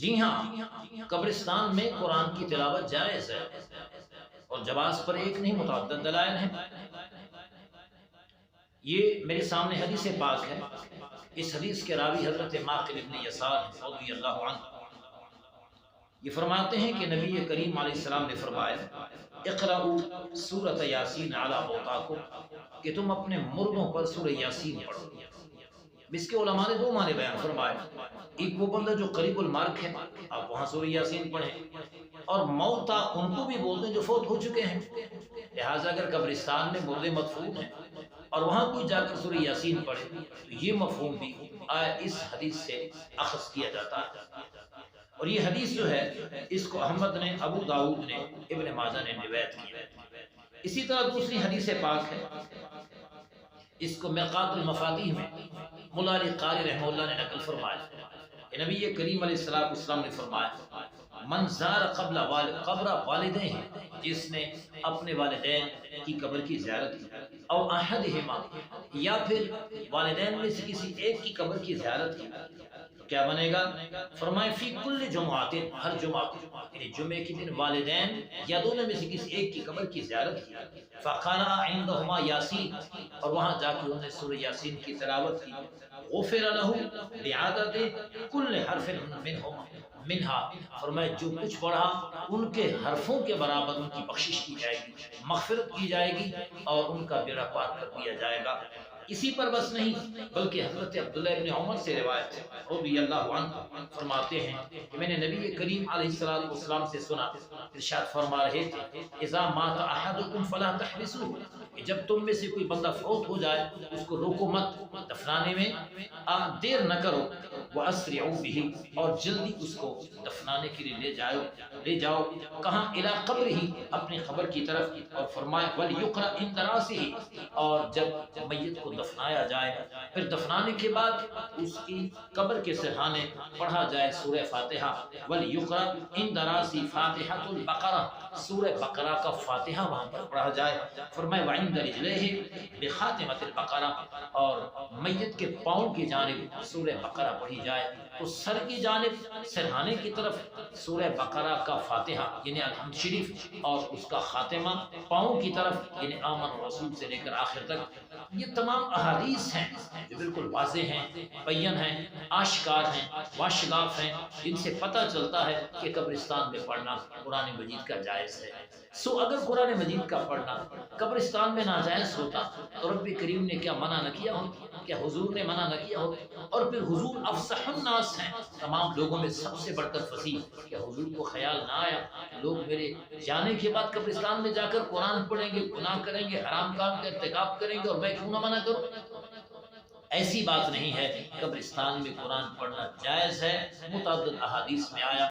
جی ہاں، قبرستان میں قرآن کی تلاوت جائز ہے، اور جواز پر ایک نہیں متعدد دلائل ہیں۔ یہ میرے سامنے حدیث پاک ہے۔ اس حدیث کے راوی حضرت ماقل ابن یسار رضی اللہ عنہ یہ فرماتے ہیں کہ نبی کریم علیہ السلام نے فرمایا اقرأوا سورۃ یاسین علی موتاکم، کہ تم اپنے مردوں پر سورہ یاسین پڑھو۔ اس کے علماء نے دو معنی بیان فرمائے، ایک وہ بندہ جو قریب المرگ ہے، آپ وہاں سورہ یاسین پڑھیں، اور موتا ان کو بھی بولتے ہیں جو فوت ہو چکے ہیں۔ لہٰذا اگر قبرستان میں مردے مدفون ہیں اور وہاں کوئی جا کر سورہ یاسین پڑھے تو یہ مفہوم بھی اس حدیث سے اخذ کیا جاتا ہے۔ اور یہ حدیث جو ہے اس کو احمد نے، ابو داؤد نے، ابن ماجہ نے روایت کیا۔ اسی طرح دوسری حدیث پاک ہے، اس کو مرقات المفاتیح میں مولا علی قاری رحمہ اللہ نے نقل فرمایا کہ نبی کریم علیہ السلام نے فرمایا من زار قبر والدین، جس نے اپنے والدین کی قبر کی زیارت کی، او احدہما، یا پھر والدین میں سے کسی ایک کی قبر کی زیارت کی، کیا بنے گا؟ فرمائے فی کل جمعۃ، ہر جمعہ، یعنی جمعے کے دن والدین یا دونوں میں سے کسی ایک کی قبر کی زیارت کی، فقرأ عندہما یاسین، اور وہاں جا کے انہوں نے سورہ یاسین کی تلاوت کی، غفر لہ بعدد کل حرف منہا، فرمائے جو کچھ پڑھا ان کے حرفوں کے برابر ان کی بخشش کی جائے گی، مغفرت کی جائے گی، اور ان کا بیڑا پار کر دیا جائے گا۔ اسی پر بس نہیں بلکہ حضرت عبداللہ ابن عمر سے روایت ہے رضی اللہ عنہ، فرماتے ہیں کہ میں نے نبی کریم علیہ السلام سے سنا، ارشاد فرما رہے تھے اذا مات احدکم فلا تحبسوه، کہ جب تم میں سے کوئی بندہ فوت ہو جائے اس کو روکو مت، دفنانے میں آپ دیر نہ کرو، واسرعوا به، اور جلدی اس کو دفنانے کے لیے لے جاؤ، کہاں؟ الی قبرہ، اپنی قبر کی طرف، اور فرمایا ولیقرأ عند راسہ، اور جب میت کو دفنایا جائے پھر دفنانے کے بعد اس کی قبر کے سرہانے پڑھا جائے سورہ فاتحہ، ولیقرأ عند راسہ فاتحۃ البقرہ، سورہ بقرہ کا فاتحہ وہاں پر پڑھا جائے، فرمایا وعند رجلہ بخاتمۃ البقرہ، اور میت کے پاؤں کی جانب سورہ بقرہ پڑھی جائے، تو سر کی جانب سرہانے کی طرف سورہ بقرہ کا فاتحہ یعنی الحمد شریف، اور اس کا خاتمہ پاؤں کی طرف یعنی آمن رسول سے لے کر آخر تک۔ یہ تمام احادیث ہیں جو بالکل واضح ہیں، بین ہیں، آشکار ہیں، واشگاف ہیں، جن سے پتہ چلتا ہے کہ قبرستان میں پڑھنا قرآن مجید کا جائز ہے۔ سو اگر قرآن مجید کا پڑھنا قبرستان میں ناجائز ہوتا تو رب کریم نے کیا منع نہ کیا ہوتا؟ کیا حضور نے منع نہ کیا ہوتا؟ اور پھر حضور افصح الناس ہیں، تمام لوگوں میں سب سے بڑھ کر فصیح، کیا حضور کو خیال نہ آیا لوگ میرے جانے کے بعد قبرستان میں جا کر قرآن پڑھیں گے، گناہ کریں گے، حرام کام کا ارتکاب کریں گے، اور میں کیوں نہ منع کروں؟ ایسی بات نہیں ہے، قبرستان میں قرآن پڑھنا جائز ہے، متعدد احادیث میں آیا۔